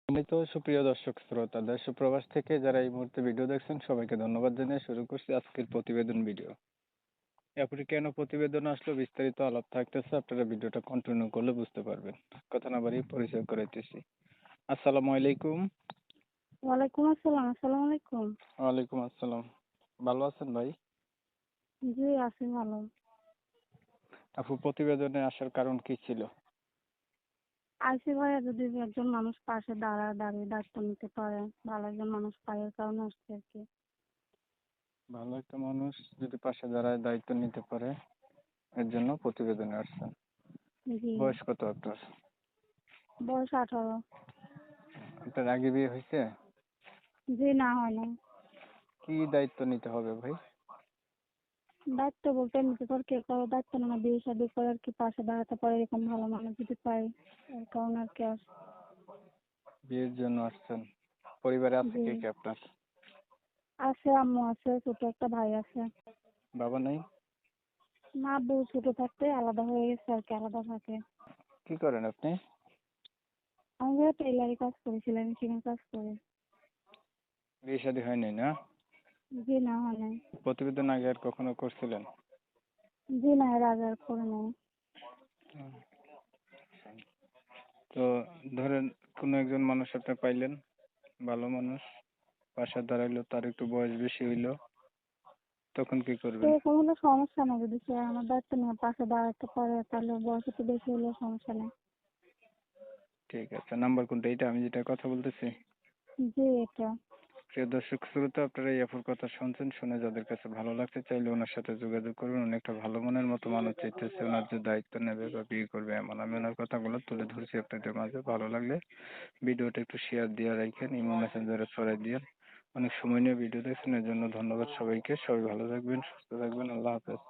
সম্মানিত সুপ্রিয় দর্শক শ্রোতা দেশ ও প্রবাস থেকে যারা এই মুহূর্তে ভিডিও দেখছেন সবাইকে ধন্যবাদ জানিয়ে শুরু করছি আজকের প্রতিবেদন ভিডিও। এরপরে কেন প্রতিবেদন আসলো বিস্তারিত আলাপ থাকতেছে, আপনারা ভিডিওটা কন্টিনিউ করলে বুঝতে পারবেন। কথা না বাড়িয়ে পরিচয় করাইতেছি। আসসালামু আলাইকুম। ওয়ালাইকুম আসসালাম। আসসালামু আলাইকুম। ওয়ালাইকুম আসসালাম। ভালো আছেন ভাই? জি, আছি ভালো। আপু, প্রতিবেদনে আসার কারণ কি ছিল? আইসি ভাইয়া যদি একজন মানুষ পাশে দাঁড়িয়ে দায়িত্ব নিতে পারে, ভালো একজন মানুষ পায়, এর কারণে আসছে আর কি। ভালো একটা মানুষ যদি পাশে দাঁড়ায় দায়িত্ব নিতে পারে, এর জন্য প্রতিবেদনে আসছেন। জি। বয়স কত আপনার? বয়স 18। আপনার আগে বিয়ে হয়েছে? জি, না হয় নাই। কি দায়িত্ব নিতে হবে ভাই? দায়িত্ব বলতে নিতে পারে, কে কারো দায়িত্ব না, বিয়ে শাদী করে আর কি পাশে দাঁড়াতে পারে এরকম ভালো মানুষ যদি পাই, এর কারণে আর কি বিয়ের জন্য আসছেন। পরিবারে আছে জি। কে কে আপনার? আছে আম্মু আছে, ছোট একটা ভাই আছে। বাবা নাই? মা আব্বু ছোট থাকতে আলাদা হয়ে গেছে আর কি, আলাদা থাকে। কি করেন আপনি? আমি টেইলারি কাজ করি, সেলাই মেশিনের কাজ করি। বিয়ে শাদী হয়নি না? জি, না হয় নাই। প্রতিবেদন আগে আর কখনো করছিলেন? জি না, এর আগে আর করে নাই। তো ধরেন কোনো একজন মানুষ আপনি পাইলেন, ভালো মানুষ, পাশে দাঁড়াইলো, তার একটু বয়স বেশি হইলো, তখন কি করবেন? সেরকম হলে সমস্যা নেই, যদি সে আমার দায়িত্ব নিয়ে পাশে দাঁড়াতে পারে তাহলে বয়স একটু বেশি হলেও সমস্যা নেই। ঠিক আছে, নাম্বার কোনটা, এটা আমি যেটা কথা বলতেছি? জি, এটা। প্রিয় দর্শক শ্রোতা, আপনারা এই আপুর কথা শুনছেন, শুনে যাদের কাছে ভালো লাগছে চাইলে ওনার সাথে যোগাযোগ করবেন। উনি একটা ভালো মনের মতো মানুষ চাইতেছে, ওনার যে দায়িত্ব নেবে বা বিয়ে করবে এমন। আমি ওনার কথাগুলো তুলে ধরছি আপনাদের মাঝে। ভালো লাগলে ভিডিওটা একটু শেয়ার দিয়ে রাখেন, ইমো মেসেঞ্জারে ছড়াই দিয়ে। অনেক সময় নিয়ে ভিডিও দেখছেন, এর জন্য ধন্যবাদ সবাইকে। সবাই ভালো থাকবেন, সুস্থ থাকবেন। আল্লাহ হাফেজ।